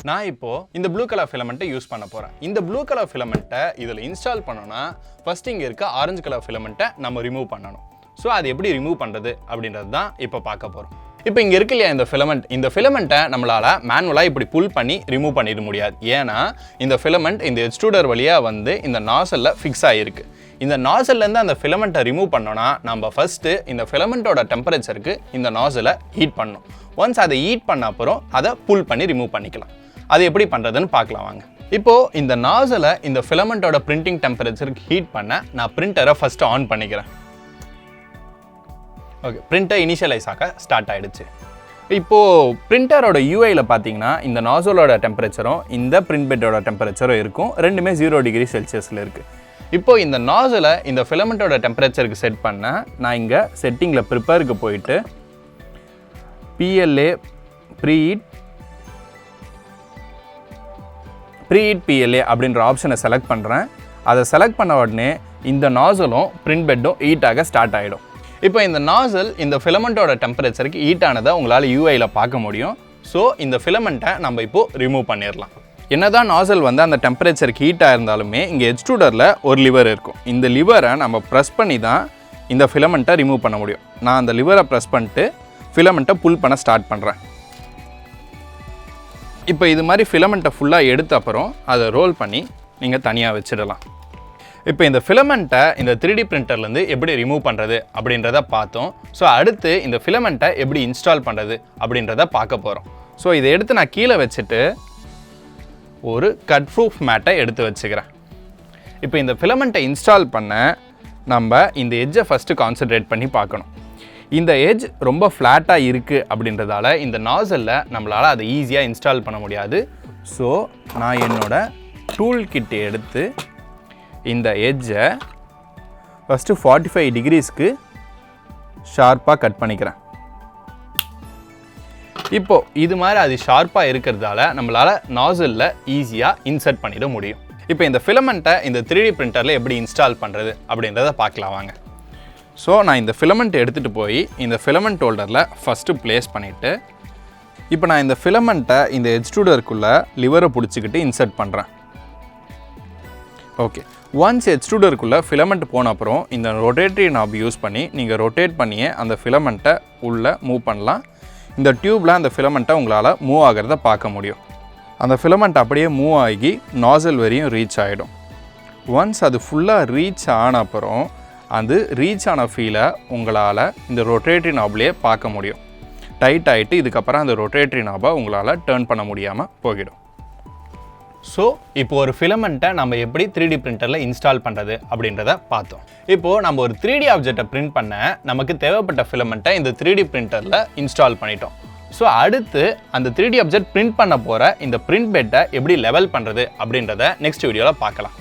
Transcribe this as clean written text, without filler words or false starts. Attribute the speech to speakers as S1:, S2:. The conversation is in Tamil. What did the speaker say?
S1: நான் இப்போ இந்த ப்ளூ கலர் ஃபிலமெண்ட்டை யூஸ் பண்ண போகிறேன். இந்த ப்ளூ கலர் ஃபிலமெண்ட்டை இதில் இன்ஸ்டால் பண்ணோன்னா ஃபர்ஸ்ட் இங்கே இருக்க ஆரஞ்சு கலர் ஃபிலமெண்ட்டை நம்ம ரிமூவ் பண்ணணும். ஸோ அது எப்படி ரிமூவ் பண்ணுறது அப்படின்றது தான் இப்போ பார்க்க போகிறோம். இப்போ இங்கே இருக்கு இல்லையா இந்த ஃபிலமெண்ட்டை நம்மளால் மேனுவலாக இப்படி புல் பண்ணி ரிமூவ் பண்ணிட முடியாது. ஏன்னா இந்த ஃபிலமெண்ட் இந்த எக்ஸ்ட்ரூடர் வழியாக வந்து இந்த நாசலில் ஃபிக்ஸ் ஆகிருக்கு. இந்த நாசல்லேருந்து அந்த ஃபிலமெண்ட்டை ரிமூவ் பண்ணோன்னா நம்ம ஃபஸ்ட்டு இந்த ஃபிலமெண்ட்டோட டெம்பரேச்சருக்கு இந்த நாசலை ஹீட் பண்ணணும். ஒன்ஸ் அதை ஹீட் பண்ண அப்புறம் அதை புல் பண்ணி ரிமூவ் பண்ணிக்கலாம். அது எப்படி பண்ணுறதுன்னு பார்க்கலாம் வாங்க. இப்போது இந்த நாசலை இந்த ஃபிலமெண்ட்டோட பிரிண்டிங் டெம்பரேச்சருக்கு ஹீட் பண்ண நான் பிரிண்டரை ஃபஸ்ட்டு ஆன் பண்ணிக்கிறேன். ஓகே, பிரிண்டர் இனிஷியலைஸ் ஆக ஸ்டார்ட் ஆகிடுச்சு. இப்போது பிரிண்டரோட யூஐயில் பார்த்தீங்கன்னா இந்த நாசலோட டெம்பரேச்சரும் இந்த பிரிண்ட் பெட்டோட டெம்பரேச்சரும் இருக்கும். ரெண்டுமே 0 டிகிரி செல்சியஸில் இருக்குது. இப்போது இந்த நாசலை இந்த ஃபிலமெண்ட்டோட டெம்பரேச்சருக்கு செட் பண்ண நான் இங்கே செட்டிங்கில் ப்ரிப்பேருக்கு போயிட்டு PLA ப்ரீஹீட் PLA அப்படின்ற ஆப்ஷனை செலக்ட் பண்ணுறேன். அதை செலக்ட் பண்ண உடனே இந்த நாசலும் பிரிண்ட் பெட்டும் ஹீட் ஆக ஸ்டார்ட் ஆகிடும். இப்போ இந்த நாசல் இந்த ஃபிலமெண்ட்டோட டெம்பரேச்சருக்கு ஹீட் ஆனதை உங்களால் யூஐயில் பார்க்க முடியும். ஸோ இந்த ஃபிலமெண்ட்டை நம்ம இப்போது ரிமூவ் பண்ணிடலாம். என்னதான் நாசல் வந்து அந்த டெம்பரேச்சருக்கு ஹீட்டாக இருந்தாலுமே இங்கே எக்ஸ்ட்ரூடரில் ஒரு லிவர் இருக்கும். இந்த லிவரை நம்ம ப்ரெஸ் பண்ணி தான் இந்த ஃபிலமெண்ட்டை ரிமூவ் பண்ண முடியும். நான் அந்த லிவரை ப்ரெஸ் பண்ணிட்டு ஃபிலமெண்ட்டை புல் பண்ண ஸ்டார்ட் பண்ணுறேன். இப்போ இது மாதிரி ஃபிலமெண்ட்டை ஃபுல்லாக எடுத்த அப்புறம் அதை ரோல் பண்ணி நீங்கள் தனியாக வச்சிடலாம். இப்போ இந்த ஃபிலமெண்ட்டை இந்த 3D பிரிண்டர்லேருந்து எப்படி ரிமூவ் பண்ணுறது அப்படின்றத பார்த்தோம். ஸோ அடுத்து இந்த ஃபிலமெண்ட்டை எப்படி இன்ஸ்டால் பண்ணுறது அப்படின்றத பார்க்க போகிறோம். ஸோ இதை எடுத்து நான் கீழே வச்சுட்டு ஒரு கட் ப்ரூஃப் மேட்டை எடுத்து வச்சுக்கிறேன். இப்போ இந்த ஃபிலமெண்ட்டை இன்ஸ்டால் பண்ண நம்ம இந்த எட்ஜை ஃபஸ்ட்டு கான்சன்ட்ரேட் பண்ணி பார்க்கணும். இந்த எட்ஜ் ரொம்ப ஃப்ளாட்டாக இருக்குது அப்படின்றதால இந்த நாசலில் நம்மளால் அதை ஈஸியாக இன்ஸ்டால் பண்ண முடியாது. ஸோ நான் என்னோடய டூல் கிட்டை எடுத்து இந்த எட்ஜை ஃபஸ்ட்டு 45 டிகிரிஸ்க்கு ஷார்ப்பாக கட் பண்ணிக்கிறேன். இப்போது இது மாதிரி அது ஷார்ப்பாக இருக்கிறதால நம்மளால் நாசலில் ஈஸியாக இன்சர்ட் பண்ணிட முடியும். இப்போ இந்த ஃபிலமெண்ட்டை இந்த 3D பிரிண்டரில் எப்படி இன்ஸ்டால் பண்ணுறது அப்படின்றத பார்க்கலாம் வாங்க. ஸோ நான் இந்த ஃபிலமெண்ட் எடுத்துகிட்டு போய் இந்த ஃபிலமெண்ட் ஹோல்டரில் ஃபஸ்ட்டு ப்ளேஸ் பண்ணிவிட்டு இப்போ நான் இந்த ஃபிலமெண்ட்டை இந்த எக்ஸ்ட்ரூடருக்குள்ளே லிவரை பிடிச்சிக்கிட்டு இன்சர்ட் பண்ணுறேன். ஓகே, ஒன்ஸ் எக்ஸ்ட்ரூடருக்குள்ளே ஃபிலமெண்ட் போன அப்புறம் இந்த ரொட்டேட்டரி நாப் யூஸ் பண்ணி நீங்கள் ரொட்டேட் பண்ணியே அந்த ஃபிலமெண்ட்டை உள்ளே மூவ் பண்ணலாம். இந்த டியூப்பில் அந்த ஃபிலமெண்ட்டை உங்களால் மூவ் ஆகிறத பார்க்க முடியும். அந்த ஃபிலமெண்ட் அப்படியே மூவ் ஆகி நாசல் வரையும் ரீச் ஆகிடும். ஒன்ஸ் அது ஃபுல்லாக ரீச் ஆன அப்புறம் அது ரீச் ஆன ஃபீலை உங்களால் இந்த ரொட்டேட்டரி நாப்லேயே பார்க்க முடியும். டைட் ஆகிட்டு இதுக்கப்புறம் அந்த ரொட்டேட்டரி நாபை உங்களால் டேர்ன் பண்ண முடியாமல் போயிடும். ஸோ இப்போ ஒரு ஃபிலமெண்ட்டை நம்ம எப்படி 3D பிரிண்டரில் இன்ஸ்டால் பண்ணுறது அப்படின்றத பார்த்தோம். இப்போது நம்ம ஒரு 3D ஆப்ஜெக்டை பிரிண்ட் பண்ண நமக்கு தேவைப்பட்ட ஃபிலமெண்ட்டை இந்த 3D பிரிண்டரில் இன்ஸ்டால் பண்ணிட்டோம். ஸோ அடுத்து அந்த 3D ஆப்ஜெக்ட் பிரிண்ட் பண்ண போகிற இந்த பிரிண்ட் பெட்டை எப்படி லெவல் பண்ணுறது அப்படின்றத நெக்ஸ்ட் வீடியோவில் பார்க்கலாம்.